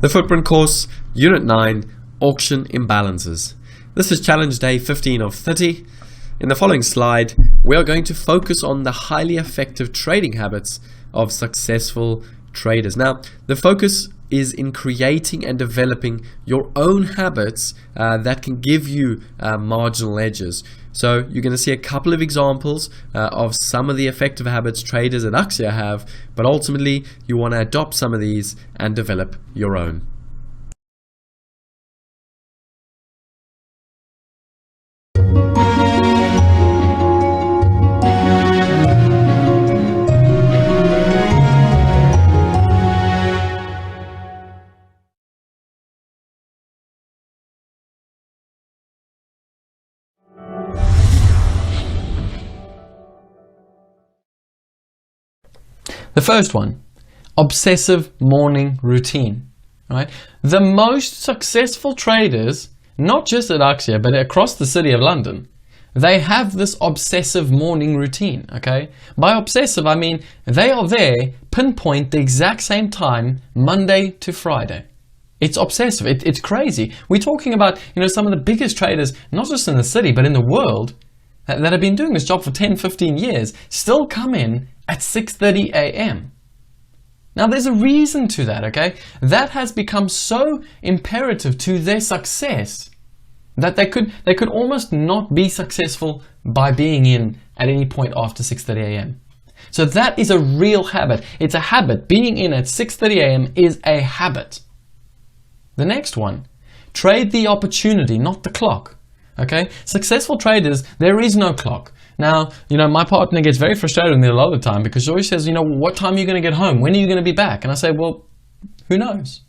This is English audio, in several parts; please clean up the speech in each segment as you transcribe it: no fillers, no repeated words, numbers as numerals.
The Footprint course, Unit 9, Auction Imbalances. This is challenge day 15 of 30. In the following slide, we are going to focus on the highly effective trading habits of successful traders. Now, the focus is in creating and developing your own habits that can give you marginal edges. So you're going to see a couple of examples of some of the effective habits traders at Nciip have, but ultimately you want to adopt some of these and develop your own. The first one, obsessive morning routine, right? The most successful traders, not just at Nciip, but across the city of London, they have this obsessive morning routine, okay? By obsessive, I mean they are there, pinpoint the exact same time, Monday to Friday. It's obsessive, it's crazy. We're talking about, some of the biggest traders, not just in the city, but in the world, that have been doing this job for 10, 15 years, still come in at 6:30 a.m. Now there's a reason to that, okay? That has become so imperative to their success that they could almost not be successful by being in at any point after 6:30 a.m. So that is a real habit. It's a habit. Being in at 6:30 a.m. is a habit. The next one, trade the opportunity, not the clock. Okay, successful traders, there is no clock. Now, my partner gets very frustrated with me a lot of the time because she always says, what time are you going to get home? When are you going to be back? And I say, well, who knows?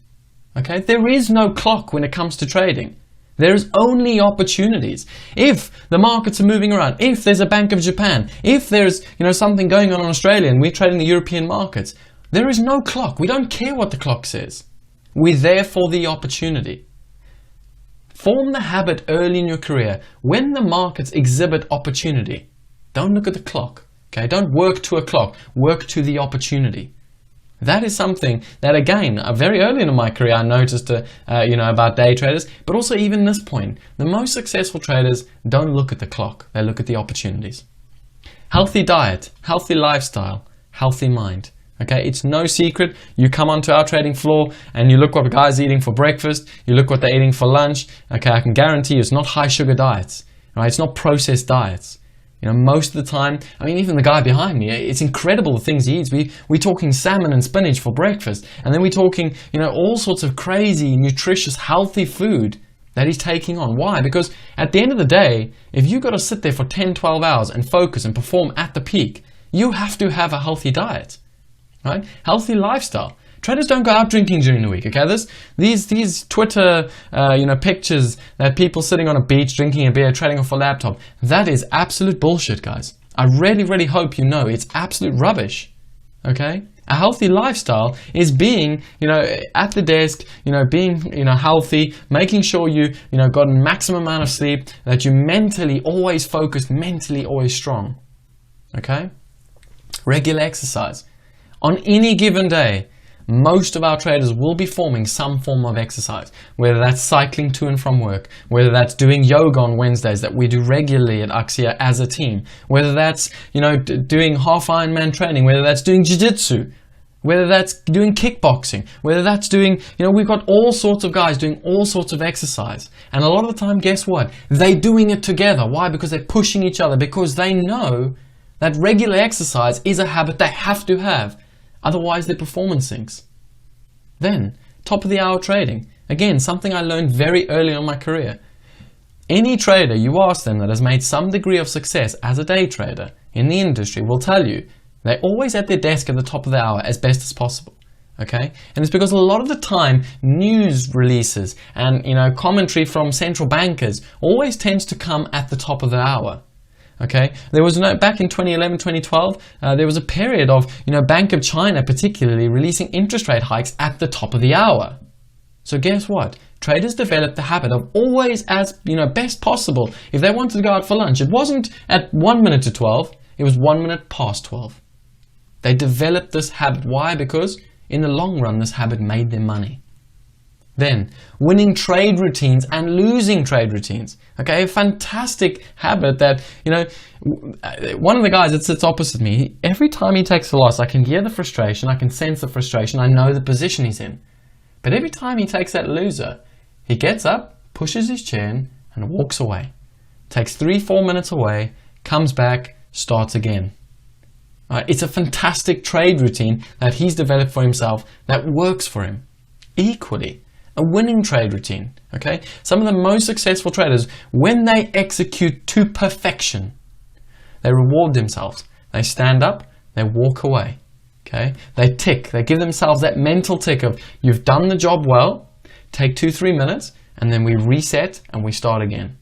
Okay, there is no clock when it comes to trading. There's only opportunities. If the markets are moving around, if there's a Bank of Japan, if there's, something going on in Australia and we're trading the European markets, there is no clock. We don't care what the clock says. We're there for the opportunity. Form the habit early in your career. When the markets exhibit opportunity, don't look at the clock. Okay, don't work to a clock. Work to the opportunity. That is something that, again, very early in my career, I noticed, about day traders, but also even this point, the most successful traders don't look at the clock. They look at the opportunities. Healthy diet, healthy lifestyle, healthy mind. Okay, it's no secret. You come onto our trading floor and you look what guys are eating for breakfast, you look what they're eating for lunch. Okay, I can guarantee you it's not high sugar diets, right? It's not processed diets. Most of the time, even the guy behind me, it's incredible the things he eats. We're talking salmon and spinach for breakfast, and then we're talking, all sorts of crazy, nutritious, healthy food that he's taking on. Why? Because at the end of the day, if you've got to sit there for 10, 12 hours and focus and perform at the peak, you have to have a healthy diet. Right? Healthy lifestyle. Traders don't go out drinking during the week. Okay, these Twitter pictures that people sitting on a beach drinking a beer, trading off a laptop, that is absolute bullshit, guys. I really hope you know it's absolute rubbish. Okay, a healthy lifestyle is being at the desk, being healthy, making sure you got a maximum amount of sleep, that you're mentally always focused, mentally always strong. Okay, regular exercise. On any given day, most of our traders will be forming some form of exercise, whether that's cycling to and from work, whether that's doing yoga on Wednesdays that we do regularly at Nciip as a team, whether that's, doing half Ironman training, whether that's doing jiu-jitsu, whether that's doing kickboxing, whether that's doing, we've got all sorts of guys doing all sorts of exercise. And a lot of the time, guess what? They're doing it together. Why? Because they're pushing each other, because they know that regular exercise is a habit they have to have. Otherwise, their performance sinks. Then, top of the hour trading. Again, something I learned very early in my career. Any trader you ask them that has made some degree of success as a day trader in the industry will tell you they're always at their desk at the top of the hour as best as possible. Okay? And it's because a lot of the time, news releases and commentary from central bankers always tends to come at the top of the hour. Okay, there was back in 2011, 2012, there was a period of, Bank of China particularly releasing interest rate hikes at the top of the hour. So guess what? Traders developed the habit of always as, best possible. If they wanted to go out for lunch, it wasn't at 1 minute to 12, it was 1 minute past 12. They developed this habit. Why? Because in the long run, this habit made them money. Then, winning trade routines and losing trade routines. Okay, a fantastic habit that, one of the guys that sits opposite me, every time he takes a loss, I can hear the frustration, I can sense the frustration, I know the position he's in. But every time he takes that loser, he gets up, pushes his chair in, and walks away. Takes 3-4 minutes away, comes back, starts again. It's a fantastic trade routine that he's developed for himself that works for him. Equally, a winning trade routine. Okay, some of the most successful traders, when they execute to perfection, they reward themselves. They stand up, they walk away. Okay, they tick. They give themselves that mental tick of, you've done the job well. Take 2-3 minutes, and then we reset and we start again.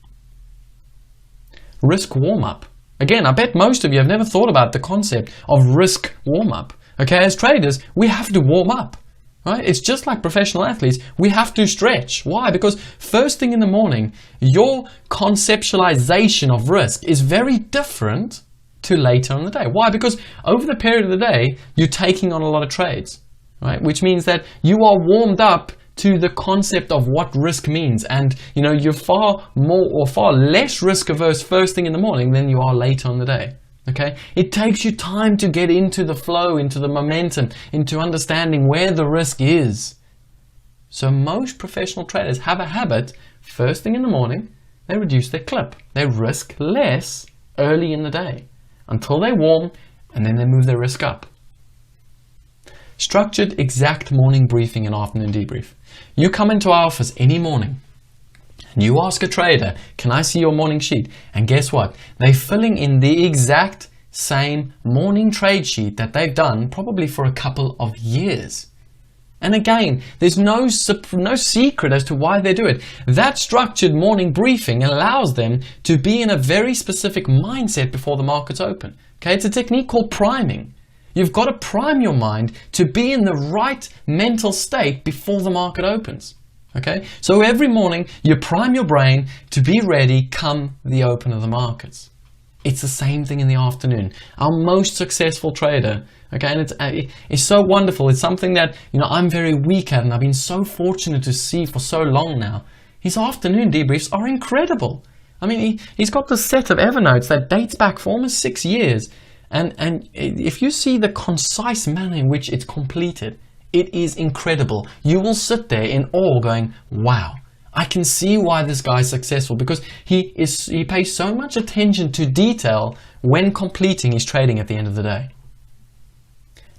Risk warm-up. Again, I bet most of you have never thought about the concept of risk warm-up. Okay, as traders, we have to warm up. Right? It's just like professional athletes. We have to stretch. Why? Because first thing in the morning, your conceptualization of risk is very different to later in the day. Why? Because over the period of the day, you're taking on a lot of trades, right? Which means that you are warmed up to the concept of what risk means, and you're far more or far less risk averse first thing in the morning than you are later in the day. Okay, it takes you time to get into the flow, into the momentum, into understanding where the risk is. So most professional traders have a habit, first thing in the morning, they reduce their clip. They risk less early in the day until they warm, and then they move their risk up. Structured exact morning briefing and afternoon debrief. You come into our office any morning and you ask a trader, can I see your morning sheet? And guess what? They're filling in the exact same morning trade sheet that they've done probably for a couple of years. And again, there's no secret as to why they do it. That structured morning briefing allows them to be in a very specific mindset before the markets open. Okay, it's a technique called priming. You've got to prime your mind to be in the right mental state before the market opens. Okay, so every morning you prime your brain to be ready come the open of the markets. It's the same thing in the afternoon. Our most successful trader, okay, and it's so wonderful. It's something that I'm very weak at, and I've been so fortunate to see for so long now. His afternoon debriefs are incredible. I mean, he's got this set of Evernotes that dates back for almost 6 years. And if you see the concise manner in which it's completed, it is incredible. You will sit there in awe going, wow, I can see why this guy is successful, because he pays so much attention to detail when completing his trading at the end of the day.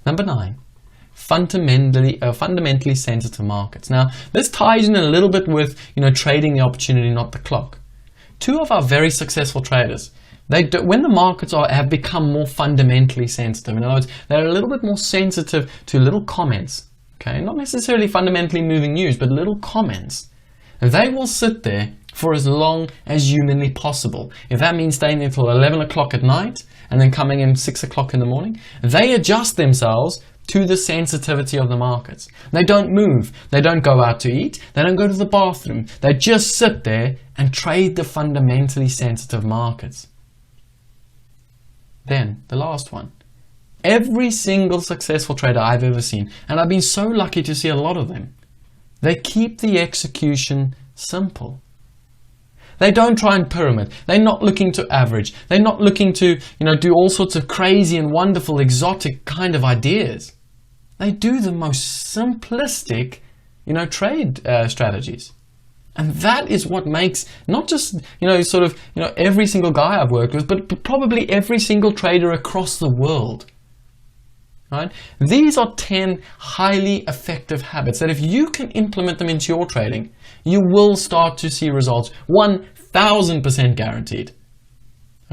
Number 9, fundamentally sensitive markets. Now, this ties in a little bit with, trading the opportunity, not the clock. 2 of our very successful traders, when the markets have become more fundamentally sensitive, in other words, they're a little bit more sensitive to little comments, okay, not necessarily fundamentally moving news, but little comments, they will sit there for as long as humanly possible. If that means staying there till 11 o'clock at night and then coming in 6 o'clock in the morning, they adjust themselves to the sensitivity of the markets. They don't move, they don't go out to eat, they don't go to the bathroom, they just sit there and trade the fundamentally sensitive markets. Then, the last one. Every single successful trader I've ever seen, and I've been so lucky to see a lot of them, they keep the execution simple. They don't try and pyramid. They're not looking to average. They're not looking to, do all sorts of crazy and wonderful, exotic kind of ideas. They do the most simplistic, trade strategies. And that is what makes not just, every single guy I've worked with, but probably every single trader across the world. Right? These are 10 highly effective habits that if you can implement them into your trading, you will start to see results 1000% guaranteed.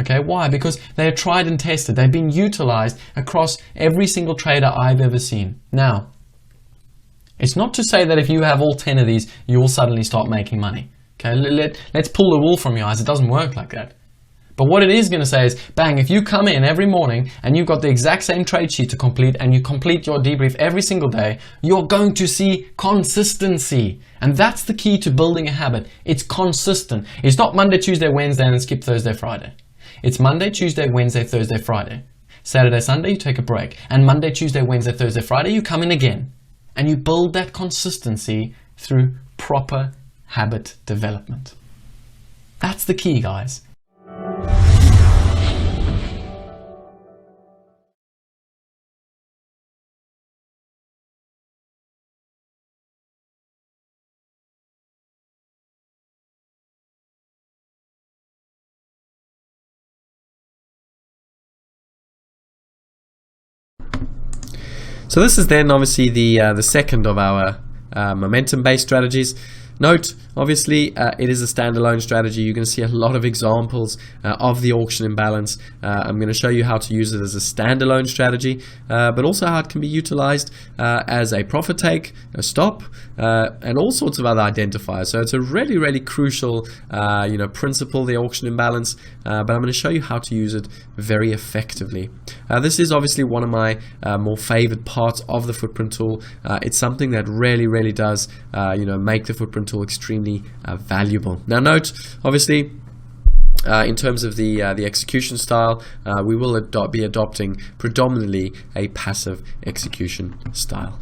Okay, why? Because they are tried and tested. They've been utilized across every single trader I've ever seen. Now, it's not to say that if you have all 10 of these, you will suddenly start making money. Okay, let's pull the wool from your eyes. It doesn't work like that. But what it is going to say is, bang, if you come in every morning and you've got the exact same trade sheet to complete and you complete your debrief every single day, you're going to see consistency. And that's the key to building a habit. It's consistent. It's not Monday, Tuesday, Wednesday, and then skip Thursday, Friday. It's Monday, Tuesday, Wednesday, Thursday, Friday. Saturday, Sunday, you take a break. And Monday, Tuesday, Wednesday, Thursday, Friday, you come in again. And you build that consistency through proper habit development. That's the key, guys. So this is then obviously the second of our momentum-based strategies. Note, obviously, it is a standalone strategy. You're going to see a lot of examples of the auction imbalance. I'm going to show you how to use it as a standalone strategy, but also how it can be utilized as a profit take, a stop, and all sorts of other identifiers. So it's a really, really crucial, principle, the auction imbalance. But I'm going to show you how to use it very effectively. This is obviously one of my more favored parts of the footprint tool. It's something that really, really does, make the footprint tool extremely valuable. Now note, obviously, in terms of the execution style, we will be adopting predominantly a passive execution style.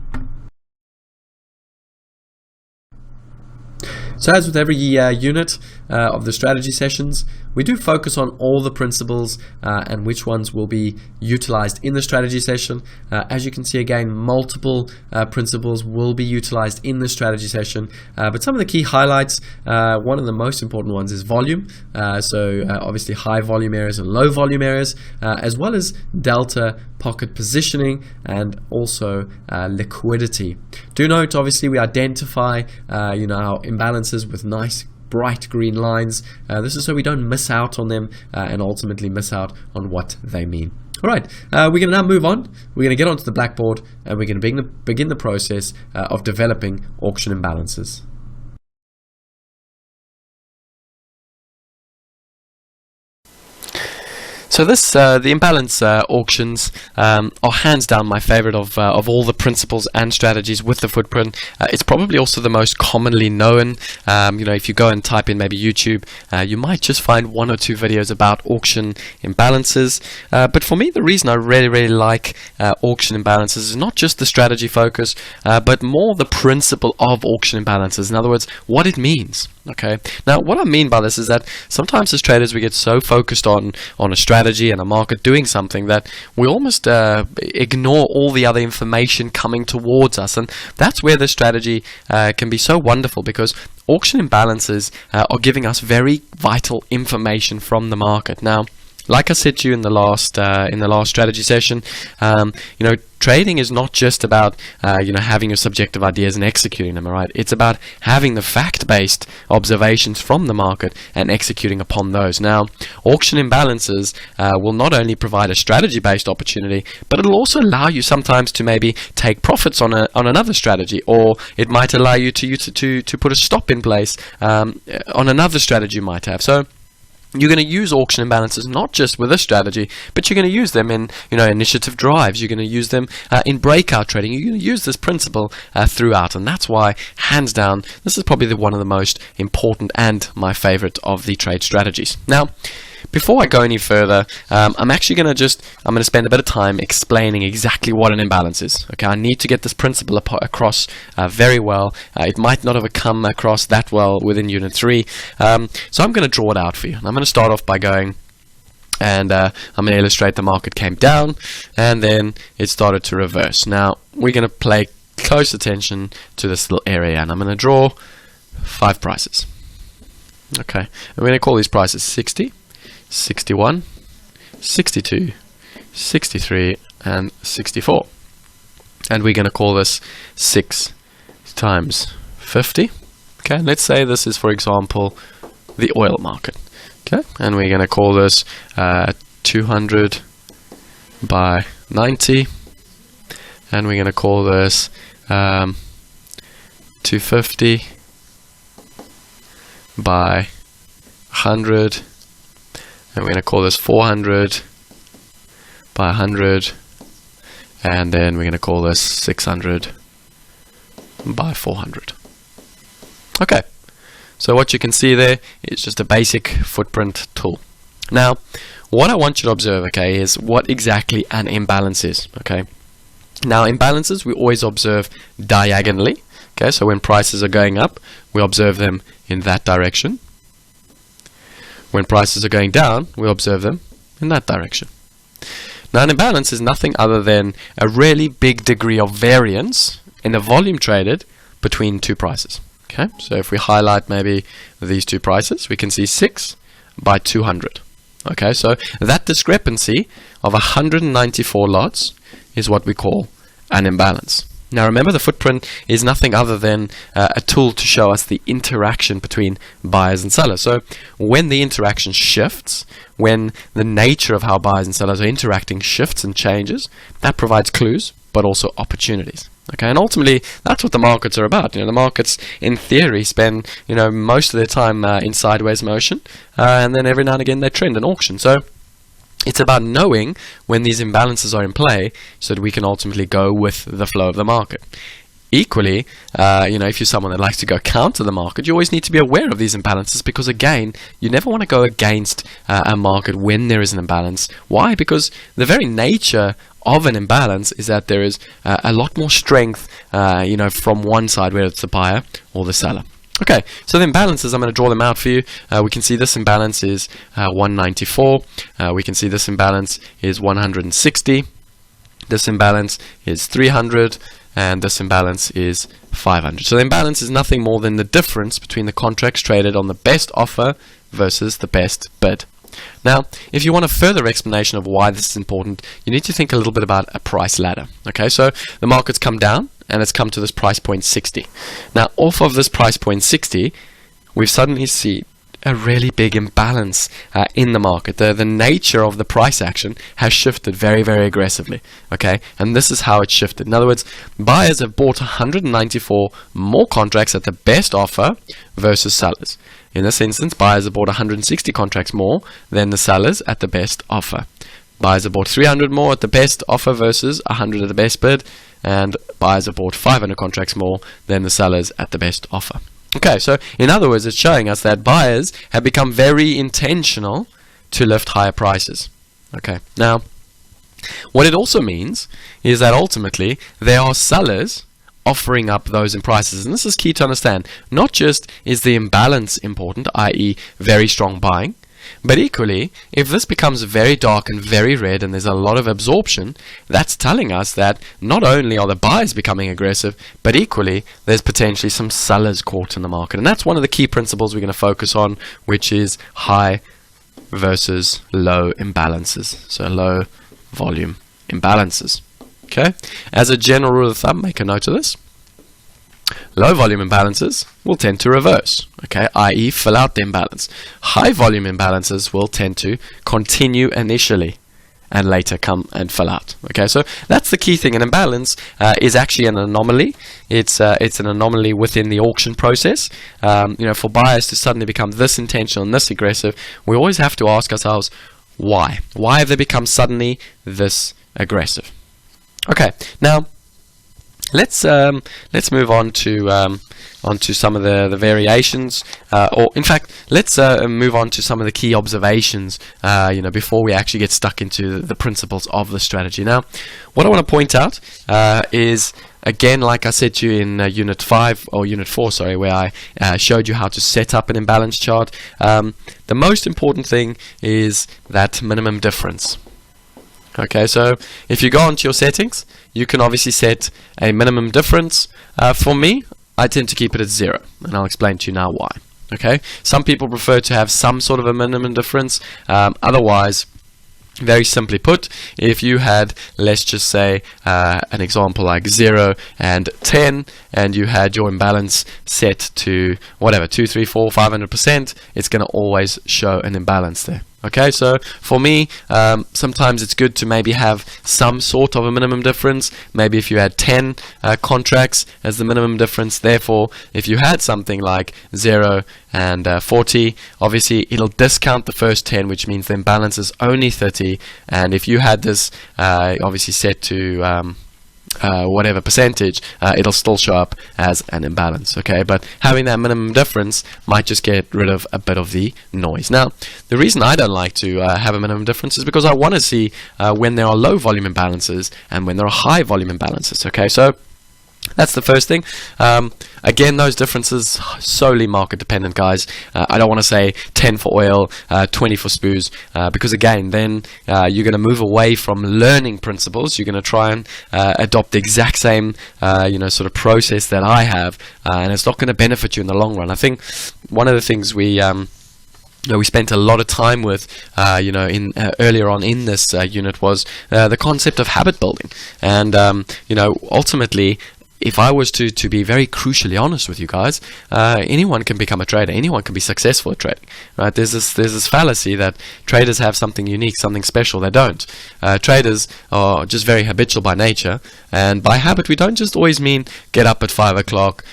So as with every unit of the strategy sessions, we do focus on all the principles and which ones will be utilized in the strategy session. As you can see, again, multiple principles will be utilized in the strategy session. But some of the key highlights, one of the most important ones is volume. Obviously high volume areas and low volume areas, as well as delta pocket positioning and also liquidity. Do note, obviously, we identify our imbalances with nice bright green lines. This is so we don't miss out on them and ultimately miss out on what they mean. All right, we're going to now move on. We're going to get onto the blackboard and we're going to begin the process of developing auction imbalances. So the imbalance auctions are hands down my favorite of all the principles and strategies with the footprint. It's probably also the most commonly known. If you go and type in maybe YouTube, you might just find one or two videos about auction imbalances. But for me, the reason I really, really like auction imbalances is not just the strategy focus, but more the principle of auction imbalances. In other words, what it means. Okay. Now, what I mean by this is that sometimes as traders we get so focused on a strategy and a market doing something that we almost ignore all the other information coming towards us, and that's where the strategy can be so wonderful, because auction imbalances are giving us very vital information from the market. Now, like I said to you in the last strategy session, trading is not just about having your subjective ideas and executing them. All right, it's about having the fact-based observations from the market and executing upon those. Now, auction imbalances will not only provide a strategy-based opportunity, but it'll also allow you sometimes to maybe take profits on another strategy, or it might allow you to put a stop in place on another strategy you might have. So you're going to use auction imbalances not just with a strategy, but you're going to use them in initiative drives. You're going to use them in breakout trading. You're going to use this principle throughout, and that's why, hands down, this is probably one of the most important and my favorite of the trade strategies. Now, before I go any further, I'm actually going to spend a bit of time explaining exactly what an imbalance is. Okay, I need to get this principle across very well. It might not have come across that well within Unit 3, so I'm going to draw it out for you. And I'm going to start off by going, and I'm going to illustrate the market came down, and then it started to reverse. Now, we're going to pay close attention to this little area, and I'm going to draw 5 prices. Okay, and we're going to call these prices 60, 61, 62, 63, and 64. And we're going to call this 6 times 50. Okay, let's say this is, for example, the oil market. Okay, and we're going to call this 200 by 90. And we're going to call this 250 by 100. And we're going to call this 400 by 100, and then we're going to call this 600 by 400. Okay, so what you can see there is just a basic footprint tool. Now, what I want you to observe, okay, is what exactly an imbalance is. Okay, now imbalances we always observe diagonally. Okay, so when prices are going up, we observe them in that direction. When prices are going down, we observe them in that direction. Now, an imbalance is nothing other than a really big degree of variance in the volume traded between two prices. Okay, so if we highlight maybe these two prices, we can see 6 by 200. Okay, so that discrepancy of 194 lots is what we call an imbalance. Now remember, the footprint is nothing other than a tool to show us the interaction between buyers and sellers. So when the interaction shifts, when the nature of how buyers and sellers are interacting shifts and changes, that provides clues, but also opportunities. Okay, and ultimately, that's what the markets are about. The markets, in theory, spend most of their time in sideways motion, and then every now and again they trend and auction. So it's about knowing when these imbalances are in play, so that we can ultimately go with the flow of the market. Equally, if you're someone that likes to go counter the market, you always need to be aware of these imbalances, because again, you never want to go against a market when there is an imbalance. Why? Because the very nature of an imbalance is that there is a lot more strength, from one side, whether it's the buyer or the seller. Okay, so the imbalances, I'm going to draw them out for you. We can see this imbalance is 194. We can see this imbalance is 160. This imbalance is 300. And this imbalance is 500. So the imbalance is nothing more than the difference between the contracts traded on the best offer versus the best bid. Now, if you want a further explanation of why this is important, you need to think a little bit about a price ladder. Okay, so the market's come down and it's come to this price point 60. Now, off of this price point 60, we've suddenly seen a really big imbalance in the market. The nature of the price action has shifted very, very aggressively. Okay, and this is how it shifted. In other words, buyers have bought 194 more contracts at the best offer versus sellers. In this instance, buyers have bought 160 contracts more than the sellers at the best offer. Buyers have bought 300 more at the best offer versus 100 at the best bid, and buyers have bought 500 contracts more than the sellers at the best offer. Okay, so in other words, it's showing us that buyers have become very intentional to lift higher prices. Okay, now what it also means is that ultimately there are sellers offering up those in prices, and this is key to understand. Not just is the imbalance important, i.e. very strong buying, but equally, if this becomes very dark and very red and there's a lot of absorption, that's telling us that not only are the buyers becoming aggressive, but equally there's potentially some sellers caught in the market. And that's one of the key principles we're going to focus on, which is high versus low imbalances. So low volume imbalances. Okay, as a general rule of thumb, make a note of this. Low volume imbalances will tend to reverse, okay, i.e. fill out the imbalance. High volume imbalances will tend to continue initially and later come and fill out. Okay, so that's the key thing. An imbalance is actually an anomaly. It's an anomaly within the auction process. For buyers to suddenly become this intentional and this aggressive, we always have to ask ourselves, why? Why have they become suddenly this aggressive? Okay, now let's move on to some of the variations, or in fact, let's move on to some of the key observations, before we actually get stuck into the principles of the strategy. Now, what I want to point out is, again, like I said to you in Unit 4, sorry, where I showed you how to set up an imbalance chart. The most important thing is that minimum difference. Okay, so if you go onto your settings, you can obviously set a minimum difference. For me, I tend to keep it at 0, and I'll explain to you now why. Okay, some people prefer to have some sort of a minimum difference. Otherwise, very simply put, if you had, let's just say, an example like 0 and 10, and you had your imbalance set to whatever, 2, 3, 4, 500%, it's going to always show an imbalance there. Okay, so for me, sometimes it's good to maybe have some sort of a minimum difference. Maybe if you had 10 contracts as the minimum difference, therefore, if you had something like 0 and 40, obviously it'll discount the first 10, which means the imbalance is only 30. And if you had this obviously set to whatever percentage, it'll still show up as an imbalance. Okay, but having that minimum difference might just get rid of a bit of the noise. Now, the reason I don't like to have a minimum difference is because I want to see when there are low volume imbalances and when there are high volume imbalances. Okay, so That's the first thing. Again, those differences solely market dependent, guys. I don't want to say 10 for oil, 20 for spews, because again, then you're going to move away from learning principles. You're going to try and adopt the exact same, sort of process that I have, and it's not going to benefit you in the long run. I think one of the things we spent a lot of time with, earlier on in this unit was the concept of habit building, and ultimately, if I was to be very crucially honest with you guys, anyone can become a trader. Anyone can be successful at trading, right? There's this fallacy that traders have something unique, something special. They don't. Traders are just very habitual by nature, and by habit, we don't just always mean get up at 5 o'clock,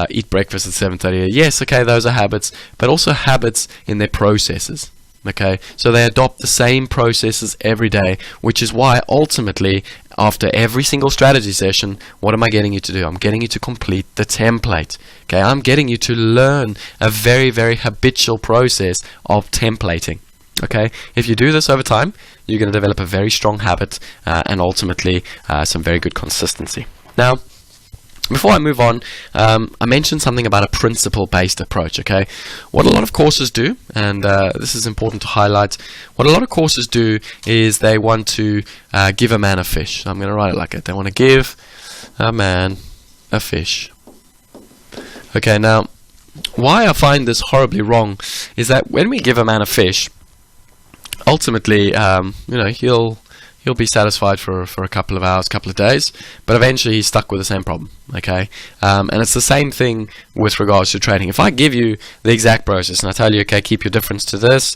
eat breakfast at 7:30. Yes, okay, those are habits, but also habits in their processes. Okay, so they adopt the same processes every day, which is why ultimately, after every single strategy session, what am I getting you to do? I'm getting you to complete the template. Okay, I'm getting you to learn a very, very habitual process of templating. Okay, if you do this over time, you're going to develop a very strong habit and ultimately some very good consistency. Now, before I move on, I mentioned something about a principle-based approach, okay? What a lot of courses do, and this is important to highlight, what a lot of courses do is they want to give a man a fish. I'm going to write it like it. They want to give a man a fish. Okay, now, why I find this horribly wrong is that when we give a man a fish, ultimately, he'll be satisfied for a couple of hours, couple of days, but eventually he's stuck with the same problem, okay? And it's the same thing with regards to trading. If I give you the exact process and I tell you, okay, keep your difference to this,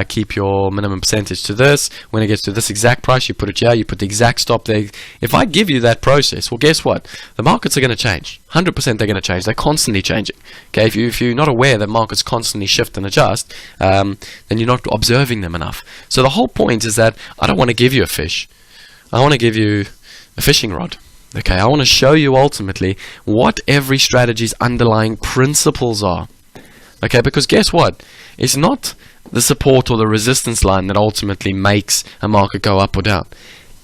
keep your minimum percentage to this, when it gets to this exact price, you put it here, you put the exact stop there. If I give you that process, well, guess what? The markets are going to change. 100% they're going to change. They're constantly changing. Okay, if you're not aware that markets constantly shift and adjust, then you're not observing them enough. So the whole point is that I don't want to give you a fish. I want to give you a fishing rod. Okay, I want to show you ultimately what every strategy's underlying principles are. Okay, because guess what? It's not the support or the resistance line that ultimately makes a market go up or down.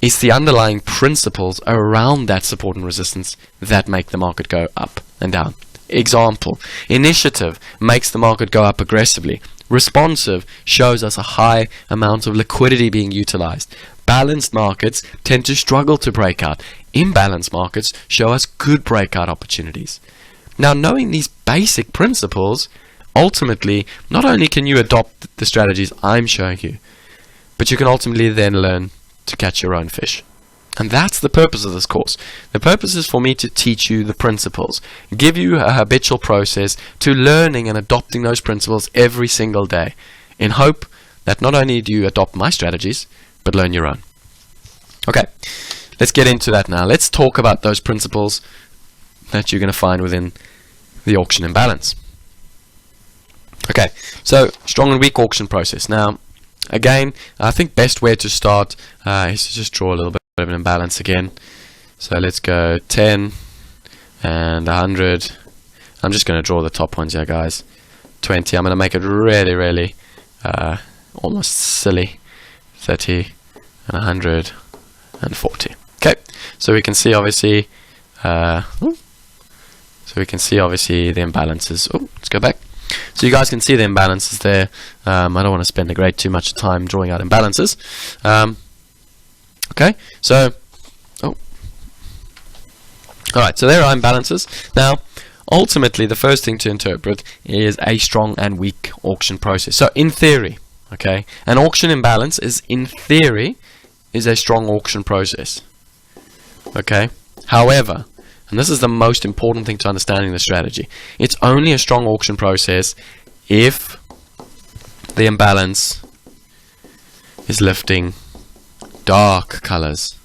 It's the underlying principles around that support and resistance that make the market go up and down. Example, initiative makes the market go up aggressively. Responsive shows us a high amount of liquidity being utilized. Balanced markets tend to struggle to break out. Imbalanced markets show us good breakout opportunities. Now, knowing these basic principles, ultimately, not only can you adopt the strategies I'm showing you, but you can ultimately then learn to catch your own fish. And that's the purpose of this course. The purpose is for me to teach you the principles, give you a habitual process to learning and adopting those principles every single day, in hope that not only do you adopt my strategies, but learn your own. Okay, let's get into that now. Let's talk about those principles that you're going to find within the auction imbalance. Okay, so strong and weak auction process. Now, again, I think best way to start is to just draw a little bit of an imbalance again. So let's go 10 and 100. I'm just going to draw the top ones here, guys. 20. I'm going to make it really almost silly. 30 and 100 and 40. Okay, so we can see obviously the imbalances. Oh, let's go back. So you guys can see the imbalances there. I don't want to spend too much time drawing out imbalances. Okay, so alright, so there are imbalances. Now, ultimately, the first thing to interpret is a strong and weak auction process. So, in theory, okay, an auction imbalance is, in theory, is a strong auction process. Okay, however, and this is the most important thing to understanding the strategy, it's only a strong auction process if the imbalance is lifting dark colors.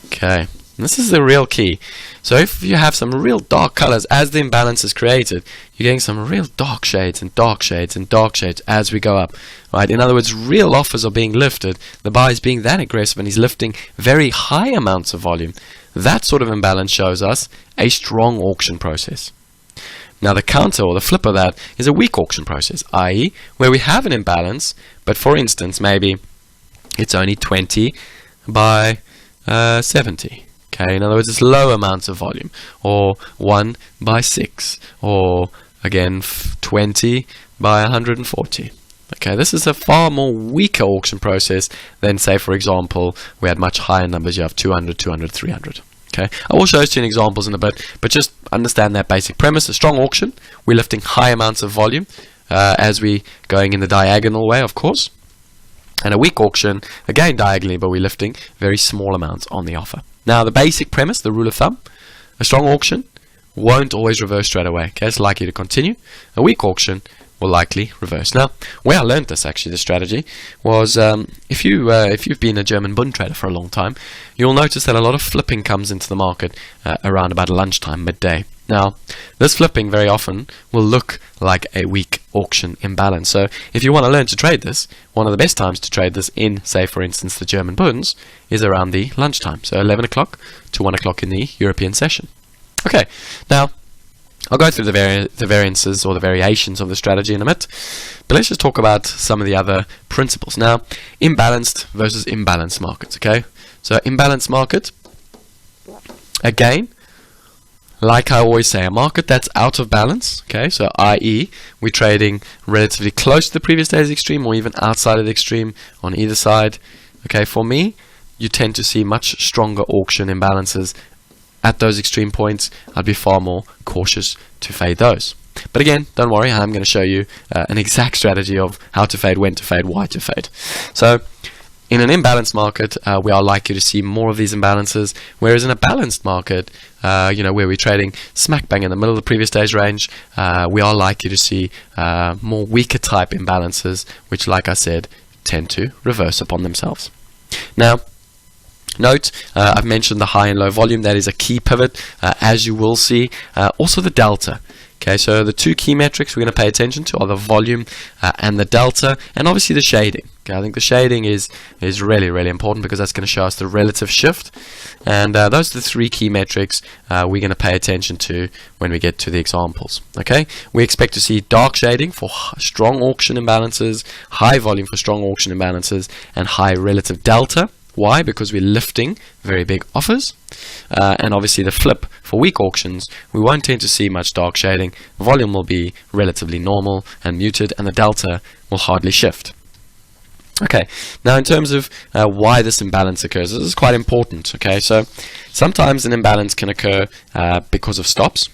Okay, this is the real key. So if you have some real dark colors as the imbalance is created, you're getting some real dark shades and dark shades and dark shades as we go up, right? In other words, real offers are being lifted, the buyer is being that aggressive and he's lifting very high amounts of volume. That sort of imbalance shows us a strong auction process. Now the counter or the flip of that is a weak auction process, i.e. where we have an imbalance, but for instance maybe it's only 20 by 70. Okay, in other words, it's low amounts of volume, or 1 by 6, or again 20 by 140. Okay, this is a far more weaker auction process than, say, for example, we had much higher numbers. You have 200, 200, 300. Okay, I will show you examples in a bit, but just understand that basic premise. A strong auction, we're lifting high amounts of volume as we going in the diagonal way, of course. And a weak auction, again diagonally, but we're lifting very small amounts on the offer. Now, the basic premise, the rule of thumb, a strong auction won't always reverse straight away. Okay, it's likely to continue. A weak auction will likely reverse. Now, where I learned this, actually, this strategy, was if you've been a German Bund trader for a long time, you'll notice that a lot of flipping comes into the market around about lunchtime, midday. Now, this flipping very often will look like a weak auction imbalance. So, if you want to learn to trade this, one of the best times to trade this in, say, for instance, the German Bunds is around the lunchtime. So, 11 o'clock to 1 o'clock in the European session. Okay, now, I'll go through the variances or the variations of the strategy in a minute, but let's just talk about some of the other principles. Now, imbalanced versus imbalanced markets, okay? So, imbalanced market, again, like I always say, a market that's out of balance, okay? So, i.e., we're trading relatively close to the previous day's extreme or even outside of the extreme on either side, okay? For me, you tend to see much stronger auction imbalances at those extreme points. I'd be far more cautious to fade those. But again, don't worry, I'm going to show you an exact strategy of how to fade, when to fade, why to fade. So, in an imbalanced market, we are likely to see more of these imbalances, whereas in a balanced market, where we're trading smack bang in the middle of the previous day's range, we are likely to see more weaker type imbalances, which, like I said, tend to reverse upon themselves. Now, note, I've mentioned the high and low volume. That is a key pivot, as you will see. Also the delta. Okay, so the two key metrics we're going to pay attention to are the volume and the delta, and obviously the shading. Okay, I think the shading is really, really important because that's going to show us the relative shift. And those are the three key metrics we're going to pay attention to when we get to the examples. Okay, we expect to see dark shading for strong auction imbalances, high volume for strong auction imbalances, and high relative delta. Why? Because we're lifting very big offers. And obviously the flip for weak auctions, we won't tend to see much dark shading. Volume will be relatively normal and muted, and the delta will hardly shift. Okay, now in terms of why this imbalance occurs, this is quite important. Okay, so sometimes an imbalance can occur because of stops.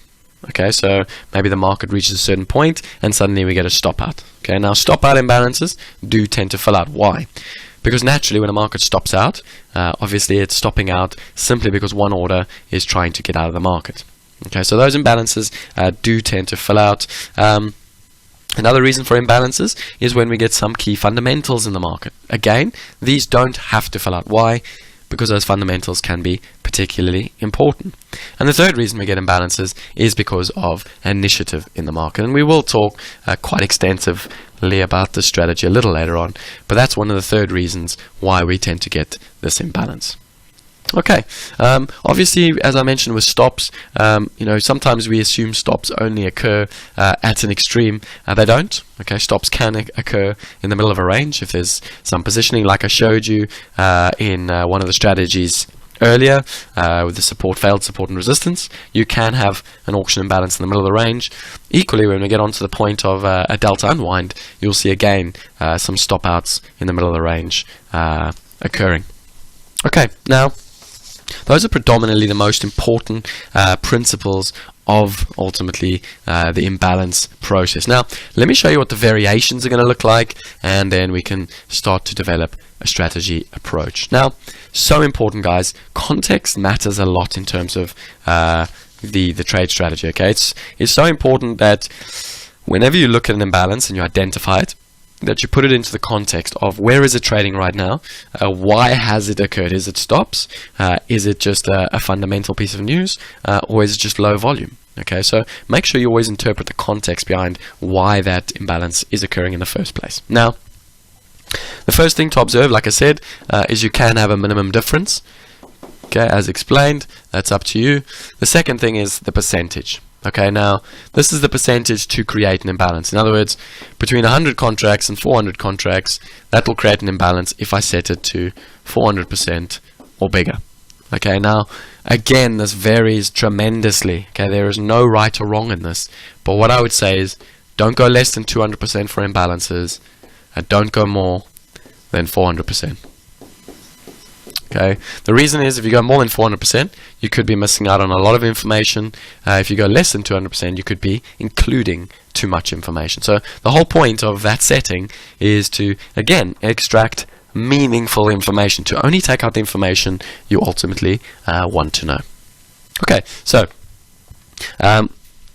Okay, so maybe the market reaches a certain point and suddenly we get a stop out. Okay, now stop out imbalances do tend to fill out. Why? Because naturally when a market stops out, obviously it's stopping out simply because one order is trying to get out of the market. Okay, so those imbalances do tend to fill out. Another reason for imbalances is when we get some key fundamentals in the market. Again, these don't have to fill out. Why? Because those fundamentals can be particularly important. And the third reason we get imbalances is because of initiative in the market. And we will talk quite extensively about this strategy a little later on, but that's one of the third reasons why we tend to get this imbalance. Okay, obviously, as I mentioned with stops, sometimes we assume stops only occur at an extreme. They don't. Okay, stops can occur in the middle of a range if there's some positioning, like I showed you in one of the strategies earlier with the failed support and resistance. You can have an auction imbalance in the middle of the range. Equally, when we get onto the point of a delta unwind, you'll see again some stop outs in the middle of the range occurring. Okay, now those are predominantly the most important principles of ultimately the imbalance process. Now, let me show you what the variations are going to look like, and then we can start to develop a strategy approach. Now, so important, guys. Context matters a lot in terms of the trade strategy. Okay, it's so important that whenever you look at an imbalance and you identify it, that you put it into the context of where is it trading right now, why has it occurred, is it stops, is it just a fundamental piece of news, or is it just low volume? Okay, so make sure you always interpret the context behind why that imbalance is occurring in the first place. Now, the first thing to observe, like I said, is you can have a minimum difference. Okay, as explained, that's up to you. The second thing is the percentage. Okay, now this is the percentage to create an imbalance. In other words, between 100 contracts and 400 contracts, that will create an imbalance if I set it to 400% or bigger. Okay, now Again, this varies tremendously. Okay, there is no right or wrong in this. But what I would say is, don't go less than 200% for imbalances, and don't go more than 400%. Okay, the reason is if you go more than 400%, you could be missing out on a lot of information. If you go less than 200%, you could be including too much information. So the whole point of that setting is to, again, extract meaningful information, to only take out the information you ultimately want to know. Okay, so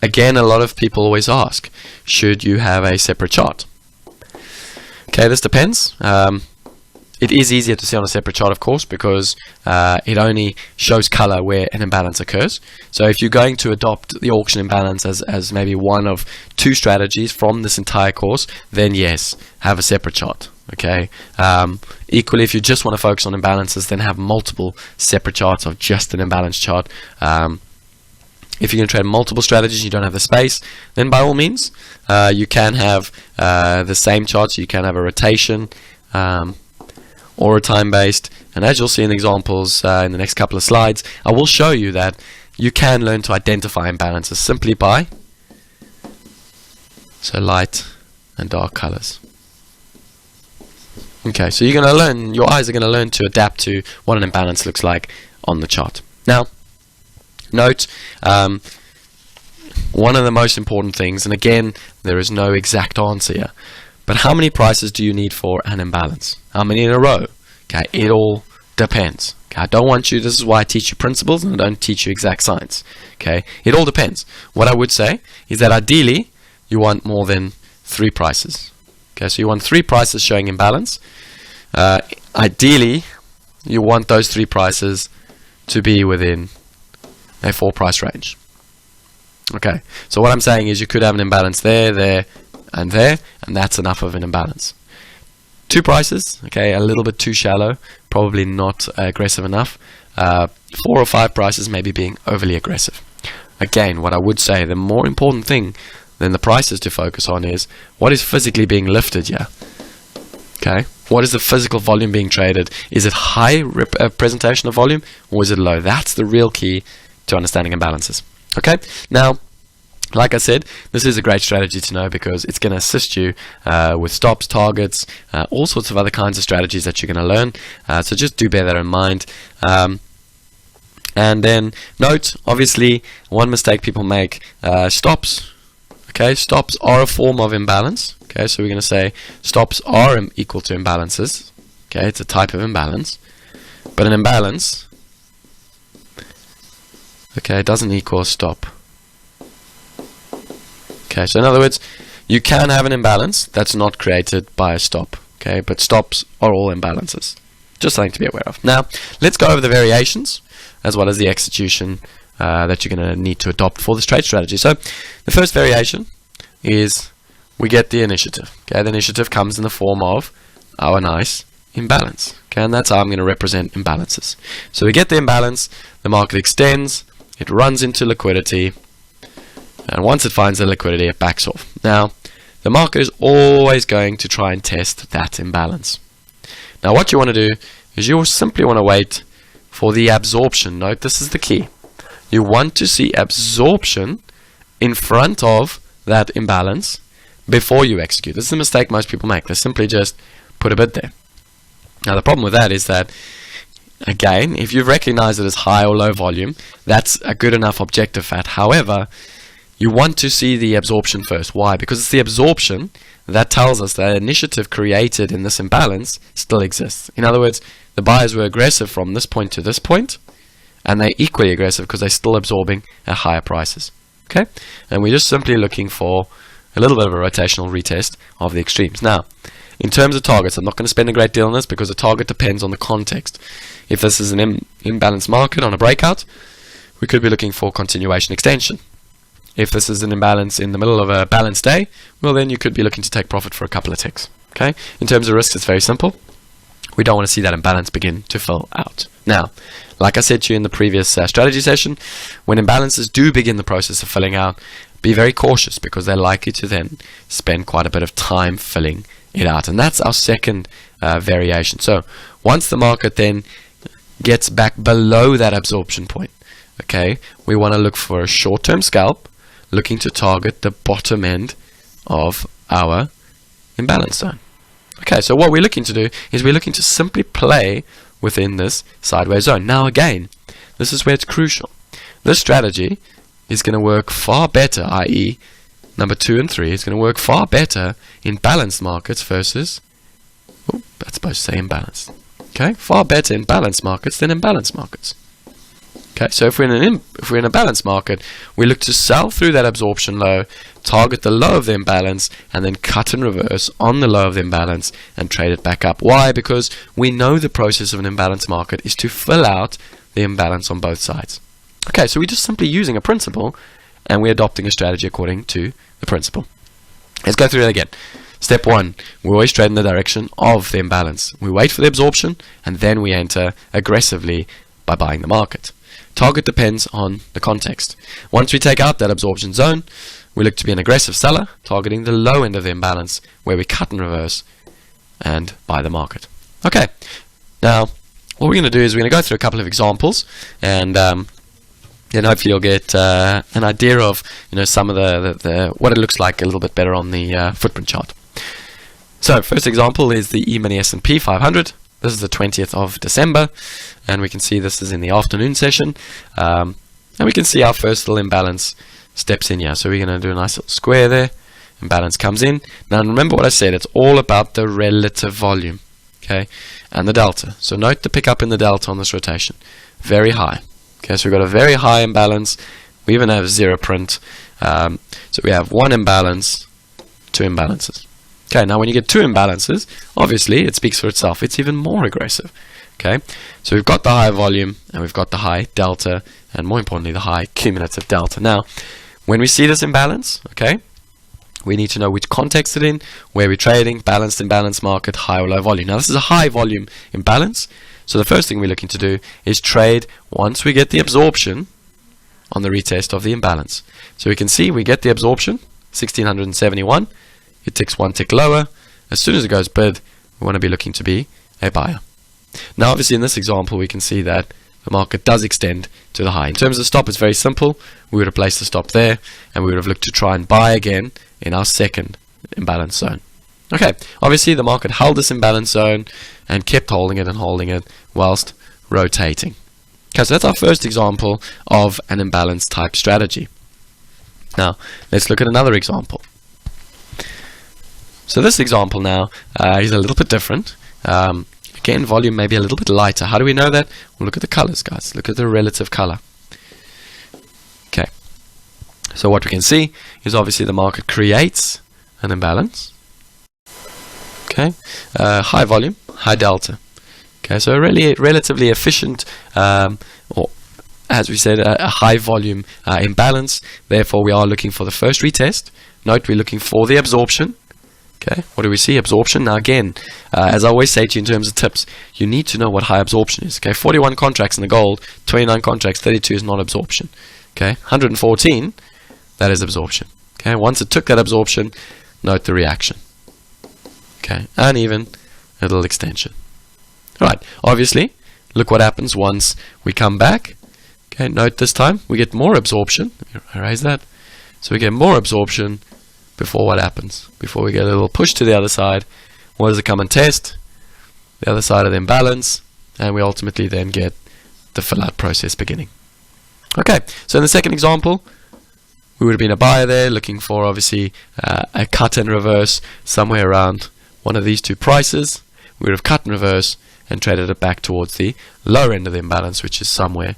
again, a lot of people always ask, should you have a separate chart? Okay, this depends. It is easier to see on a separate chart, of course, because it only shows color where an imbalance occurs. So if you're going to adopt the auction imbalance as maybe one of two strategies from this entire course, then yes, have a separate chart. Okay. Equally, if you just want to focus on imbalances, then have multiple separate charts of just an imbalance chart. If you're going to trade multiple strategies, you don't have the space, then by all means, you can have the same charts. You can have a rotation or a time-based. And as you'll see in the examples in the next couple of slides, I will show you that you can learn to identify imbalances simply by light and dark colors. Okay, so you're going to learn, your eyes are going to learn to adapt to what an imbalance looks like on the chart. Now, note, one of the most important things, and again, there is no exact answer here, but how many prices do you need for an imbalance? How many in a row? Okay, it all depends. Okay, I don't want you, this is why I teach you principles and I don't teach you exact science. Okay, it all depends. What I would say is that ideally, you want more than 3 prices. Okay, so you want 3 prices showing imbalance. Ideally, you want those 3 prices to be within a 4 price range. Okay, so what I'm saying is you could have an imbalance there, there, and there, and that's enough of an imbalance. 2 prices, okay, a little bit too shallow, probably not aggressive enough. 4 or 5 prices maybe being overly aggressive. Again, what I would say, the more important thing than the prices to focus on is what is physically being lifted here. Okay, what is the physical volume being traded? Is it high presentation of volume, or is it low? That's the real key to understanding imbalances. Okay, now, like I said, this is a great strategy to know because it's going to assist you with stops, targets, all sorts of other kinds of strategies that you're going to learn. So just do bear that in mind. And then note, obviously, one mistake people make, stops. Okay, stops are a form of imbalance. Okay, so we're going to say stops are equal to imbalances. Okay, it's a type of imbalance. But an imbalance, okay, doesn't equal a stop. Okay, so in other words, you can have an imbalance that's not created by a stop. Okay, but stops are all imbalances. Just something to be aware of. Now, let's go over the variations as well as the execution that you're going to need to adopt for this trade strategy. So the first variation is we get the initiative. Okay, the initiative comes in the form of our nice imbalance. Okay, and that's how I'm going to represent imbalances. So we get the imbalance, the market extends, it runs into liquidity, and once it finds the liquidity, it backs off. Now, the market is always going to try and test that imbalance. Now, what you want to do is you simply want to wait for the absorption. Note, this is the key. You want to see absorption in front of that imbalance before you execute. This is a mistake most people make. They simply just put a bid there. Now, the problem with that is that, again, if you recognize it as high or low volume, that's a good enough objective fact. However, you want to see the absorption first. Why? Because it's the absorption that tells us that initiative created in this imbalance still exists. In other words, the buyers were aggressive from this point to this point, and they're equally aggressive because they're still absorbing at higher prices. Okay? And we're just simply looking for a little bit of a rotational retest of the extremes. Now, in terms of targets, I'm not going to spend a great deal on this because the target depends on the context. If this is an imbalanced market on a breakout, we could be looking for continuation extension. If this is an imbalance in the middle of a balanced day, well then you could be looking to take profit for a couple of ticks. Okay? In terms of risks, it's very simple. We don't want to see that imbalance begin to fill out. Now, like I said to you in the previous strategy session, when imbalances do begin the process of filling out, be very cautious because they're likely to then spend quite a bit of time filling it out. And that's our second variation. So once the market then gets back below that absorption point, okay, we want to look for a short-term scalp, looking to target the bottom end of our imbalance zone. Okay, so what we're looking to do is we're looking to simply play within this sideways zone. Now again, this is where it's crucial. This strategy is going to work far better, i.e. number 2 and 3 is going to work far better in balanced markets versus, oh, that's supposed to say imbalanced. Okay, far better in balanced markets than in balanced markets. Okay, so if we're in a balanced market, we look to sell through that absorption low, target the low of the imbalance, and then cut and reverse on the low of the imbalance and trade it back up. Why? Because we know the process of an imbalanced market is to fill out the imbalance on both sides. Okay, so we're just simply using a principle, and we're adopting a strategy according to the principle. Let's go through it again. Step 1, we always trade in the direction of the imbalance. We wait for the absorption, and then we enter aggressively by buying the market. Target depends on the context. Once we take out that absorption zone, we look to be an aggressive seller, targeting the low end of the imbalance, where we cut and reverse and buy the market. Okay, now what we're going to do is we're going to go through a couple of examples, and then hopefully you'll get an idea of some of the what it looks like a little bit better on the footprint chart. So first example is the E-mini S&P 500. This is the 20th of December, and we can see this is in the afternoon session, and we can see our first little imbalance steps in here. So we're going to do a nice little square there. Imbalance comes in. Now remember what I said, it's all about the relative volume, okay, and the delta. So note the pickup in the delta on this rotation, very high. Okay, so we've got a very high imbalance. We even have zero print. So we have one imbalance, two imbalances. Okay, now when you get two imbalances, obviously it speaks for itself. It's even more aggressive. Okay, so we've got the high volume and we've got the high delta, and more importantly the high cumulative delta. Now when we see this imbalance, okay, we need to know which context it's in, where we're trading, balanced, imbalanced market, high or low volume. Now this is a high volume imbalance, so the first thing we're looking to do is trade once we get the absorption on the retest of the imbalance. So we can see we get the absorption, 1671. It ticks one tick lower. As soon as it goes bid, we want to be looking to be a buyer. Now obviously in this example we can see that the market does extend to the high. In terms of the stop, it's very simple. We would have placed the stop there, and we would have looked to try and buy again in our second imbalance zone. Okay, obviously the market held this imbalance zone and kept holding it whilst rotating. Okay, so that's our first example of an imbalance type strategy. Now let's look at another example. So this example now is a little bit different. Again, volume may be a little bit lighter. How do we know that? Well, look at the colors, guys. Look at the relative color. Okay. So what we can see is obviously the market creates an imbalance. Okay. High volume, high delta. Okay. So a really relatively efficient, or as we said, a high volume imbalance. Therefore, we are looking for the first retest. Note we're looking for the absorption. Okay, what do we see? Absorption. Now again, as I always say to you in terms of tips, you need to know what high absorption is. Okay, 41 contracts in the gold, 29 contracts, 32 is not absorption. Okay, 114, that is absorption. Okay, once it took that absorption, note the reaction. Okay, uneven, a little extension. Alright, obviously, look what happens once we come back. Okay, note this time, we get more absorption. Let me erase that. So we get more absorption before what happens? Before we get a little push to the other side, what does it come and test? The other side of the imbalance, and we ultimately then get the fill out process beginning. Okay, so in the second example, we would have been a buyer there, looking for obviously a cut and reverse somewhere around one of these two prices. We would have cut and reverse and traded it back towards the lower end of the imbalance, which is somewhere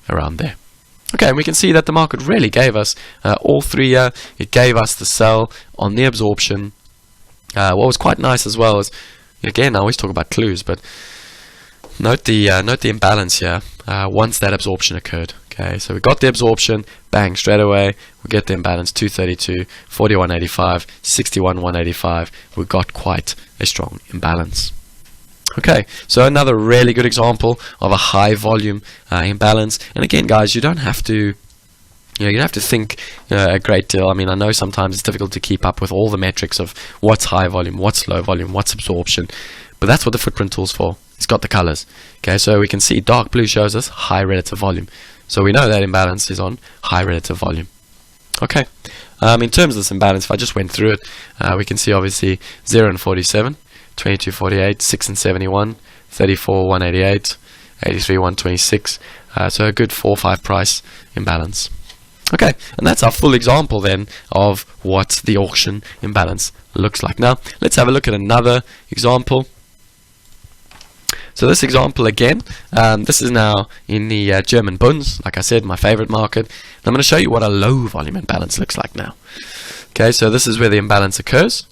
around there. Okay, and we can see that the market really gave us all three. It gave us the sell on the absorption. What was quite nice as well is, again, I always talk about clues, but note the imbalance here once that absorption occurred. Okay, so we got the absorption, bang, straight away. We get the imbalance 232, 41.85, 61.185. We got quite a strong imbalance. Okay, so another really good example of a high volume imbalance. And again, guys, you don't have to, you don't have to think a great deal. I mean, I know sometimes it's difficult to keep up with all the metrics of what's high volume, what's low volume, what's absorption, but that's what the footprint tool's for. It's got the colors. Okay, so we can see dark blue shows us high relative volume. So we know that imbalance is on high relative volume. Okay, in terms of this imbalance, if I just went through it, we can see obviously 0 and 47, 22.48, 6 and 71, 34, 188, 83, 126. So a good 4 or 5 price imbalance. Okay, and that's our full example then of what the auction imbalance looks like. Now, let's have a look at another example. So this example again, this is now in the German Bunds, like I said, my favorite market. And I'm going to show you what a low volume imbalance looks like now. Okay, so this is where the imbalance occurs.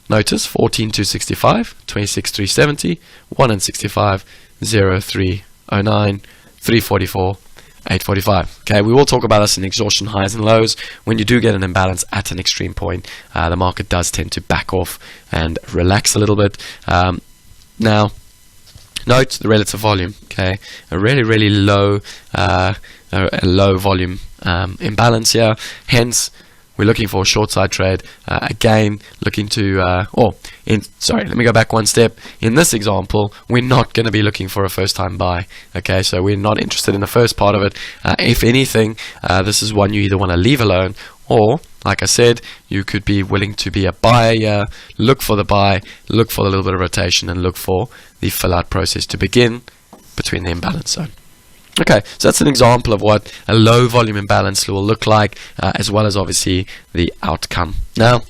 Notice 14,265, 26,370, 1 and 65, 0, 309, 344, 845. Okay, we will talk about this in exhaustion highs and lows. When you do get an imbalance at an extreme point, the market does tend to back off and relax a little bit. Now, note the relative volume. Okay, a really low, a low volume imbalance here. Hence, we're looking for a short side trade. Again, looking to, let me go back one step. In this example, we're not going to be looking for a first time buy. Okay, so we're not interested in the first part of it. If anything, this is one you either want to leave alone, or, like I said, you could be willing to be a buyer, look for the buy, look for a little bit of rotation, and look for the fill out process to begin between the imbalance zone. Okay, so that's an example of what a low volume imbalance will look like, as well as obviously the outcome. Now,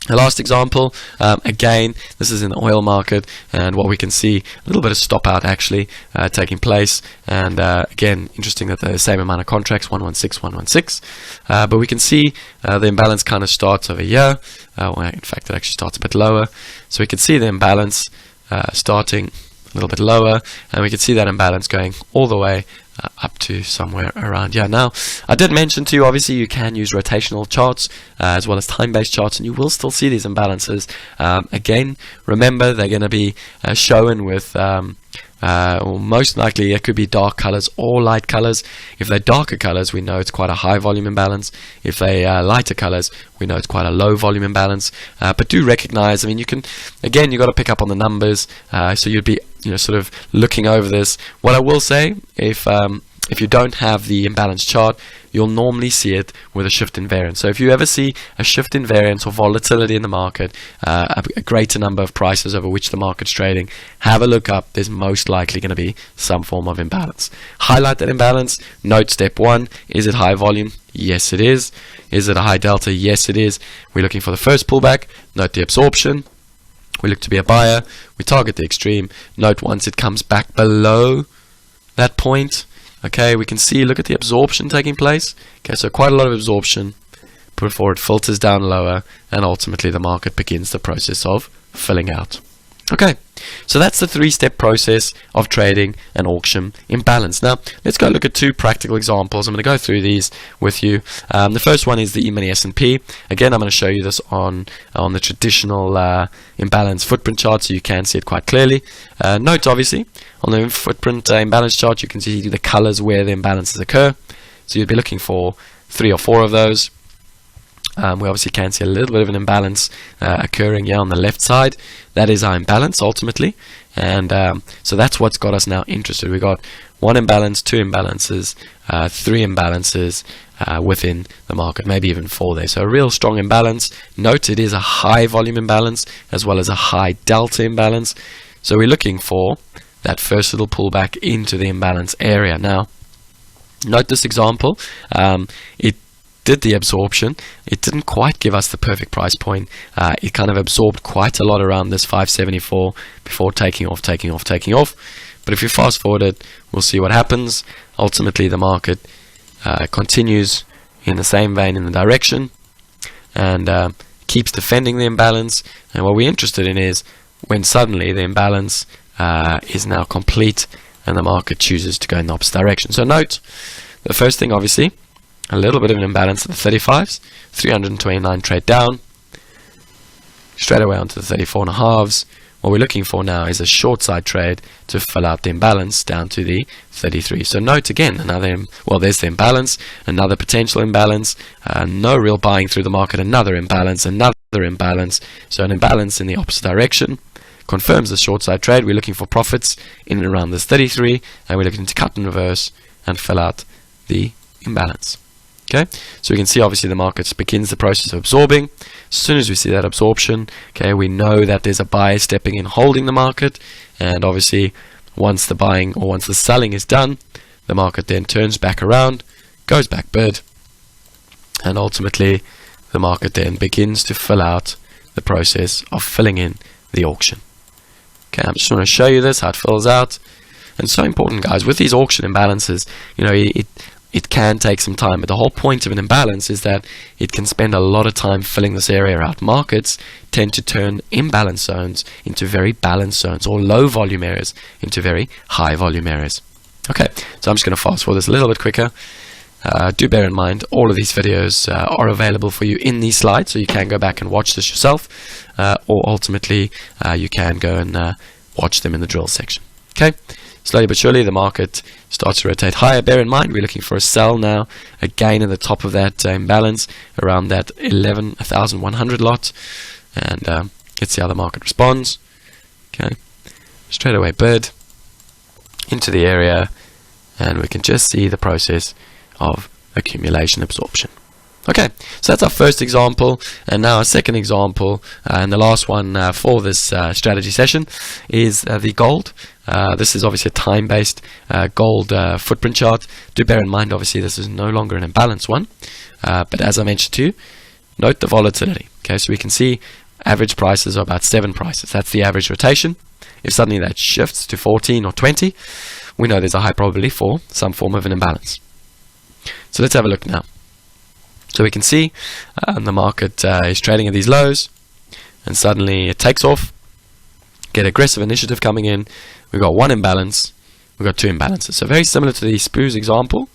the last example, again, this is in the oil market, and what we can see, a little bit of stop out actually taking place, and again, interesting that the same amount of contracts, 116, 116, but we can see the imbalance kind of starts over here. In fact, it actually starts a bit lower, so we can see the imbalance starting a little bit lower, and we can see that imbalance going all the way up to somewhere around here. Now, I did mention to you, obviously you can use rotational charts as well as time-based charts, and you will still see these imbalances. Again, remember they're going to be shown with most likely it could be dark colors or light colors. If they're darker colors, we know it's quite a high volume imbalance. If they are lighter colors, we know it's quite a low volume imbalance. But do recognize, I mean, you can, again, you got to pick up on the numbers, so you'd be, sort of looking over this. What I will say, if you don't have the imbalance chart, you'll normally see it with a shift in variance. So if you ever see a shift in variance or volatility in the market, a greater number of prices over which the market's trading, have a look up. There's most likely going to be some form of imbalance. Highlight that imbalance. Note step 1. Is it high volume? Yes, it is. Is it a high delta? Yes, it is. We're looking for the first pullback. Note the absorption. We look to be a buyer. We target the extreme. Note once it comes back below that point, okay, we can see, look at the absorption taking place. Okay, so quite a lot of absorption. Put forward, filters down lower, and ultimately the market begins the process of filling out. Okay, so that's the 3-step process of trading an auction imbalance. Now, let's go look at 2 practical examples. I'm going to go through these with you. The first one is the E-mini S&P. Again, I'm going to show you this on the traditional imbalance footprint chart, so you can see it quite clearly. Note, obviously, on the footprint imbalance chart, you can see the colors where the imbalances occur. So you'd be looking for 3 or 4 of those. We obviously can see a little bit of an imbalance occurring here on the left side. That is our imbalance ultimately, and so that's what's got us now interested. We got 1 imbalance, 2 imbalances, 3 imbalances within the market, maybe even 4 there. So a real strong imbalance. Note it is a high volume imbalance as well as a high delta imbalance. So we're looking for that first little pullback into the imbalance area. Now, note this example. It did the absorption. It didn't quite give us the perfect price point. It kind of absorbed quite a lot around this 574 before taking off. But if you fast forward it, we'll see what happens. Ultimately, the market continues in the same vein in the direction and keeps defending the imbalance. And what we're interested in is when suddenly the imbalance is now complete and the market chooses to go in the opposite direction. So note, the first thing, obviously, a little bit of an imbalance at the 35s, 329 trade down, straight away onto the 34.5s. What we're looking for now is a short side trade to fill out the imbalance down to the 33. So note again, there's the imbalance, another potential imbalance, no real buying through the market, another imbalance. So an imbalance in the opposite direction confirms the short side trade. We're looking for profits in and around this 33, and we're looking to cut and reverse and fill out the imbalance. Okay, so we can see obviously the market begins the process of absorbing. As soon as we see that absorption, okay, we know that there's a buyer stepping in holding the market, and obviously once the buying or once the selling is done, the market then turns back around, goes back bid, and ultimately the market then begins to fill out the process of filling in the auction. Okay, I'm just going to show you this, how it fills out. And so important, guys, with these auction imbalances, you know, it can take some time, but the whole point of an imbalance is that it can spend a lot of time filling this area out. Markets tend to turn imbalance zones into very balanced zones, or low volume areas into very high volume areas. Okay, so I'm just going to fast forward this a little bit quicker. Do bear in mind, all of these videos are available for you in these slides, so you can go back and watch this yourself, or ultimately you can go and watch them in the drill section. Okay, slowly but surely the market starts to rotate higher. Bear in mind, we're looking for a sell now, again at the top of that imbalance, around that 11,100 lot, and let's see how the market responds. Okay, straight away bid into the area, and we can just see the process of accumulation absorption. Okay, so that's our first example, and now our second example, and the last one for this strategy session is the gold. This is obviously a time-based gold footprint chart. Do bear in mind, obviously, this is no longer an imbalance one, but as I mentioned to you, note the volatility. Okay, so we can see average prices are about 7 prices. That's the average rotation. If suddenly that shifts to 14 or 20, we know there's a high probability for some form of an imbalance. So let's have a look now. So we can see the market is trading at these lows, and suddenly it takes off. Get aggressive initiative coming in. We've got one imbalance. We've got two imbalances. So very similar to the SPOOs example.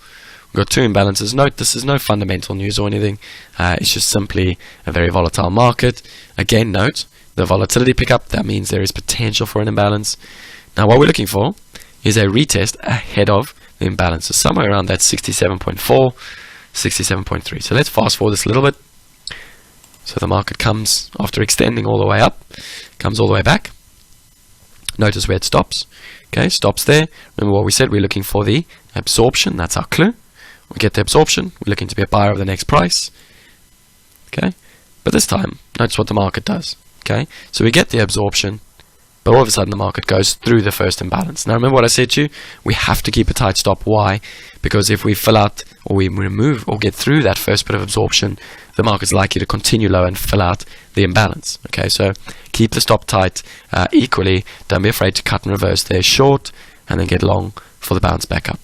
We've got two imbalances. Note, this is no fundamental news or anything. It's just simply a very volatile market. Again, note the volatility pickup. That means there is potential for an imbalance. Now, what we're looking for is a retest ahead of the imbalance. So somewhere around that 67.4. 67.3. So let's fast forward this a little bit. So the market comes, after extending all the way up, comes all the way back. Notice where it stops. Okay, stops there. Remember what we said, we're looking for the absorption. That's our clue. We get the absorption. We're looking to be a buyer of the next price. Okay, but this time, notice what the market does. Okay, so we get the absorption, but all of a sudden the market goes through the first imbalance. Now remember what I said to you, we have to keep a tight stop. Why? Because if we fill out or we remove or get through that first bit of absorption, the market's likely to continue low and fill out the imbalance. Okay, so keep the stop tight. Equally, don't be afraid to cut and reverse there short and then get long for the bounce back up.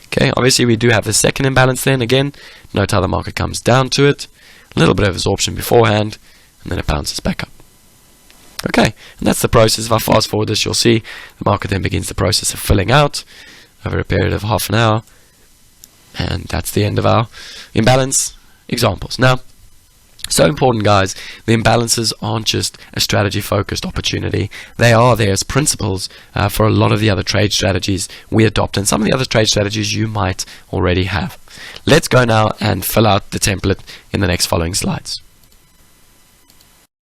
Okay, obviously we do have the second imbalance then. Again, note how the market comes down to it, a little bit of absorption beforehand, and then it bounces back up. Okay, and that's the process. If I fast forward this, you'll see the market then begins the process of filling out over a period of half an hour, and that's the end of our imbalance examples. Now, so important, guys, the imbalances aren't just a strategy focused opportunity. They are there as principles for a lot of the other trade strategies we adopt, and some of the other trade strategies you might already have. Let's go now and fill out the template in the next following slides.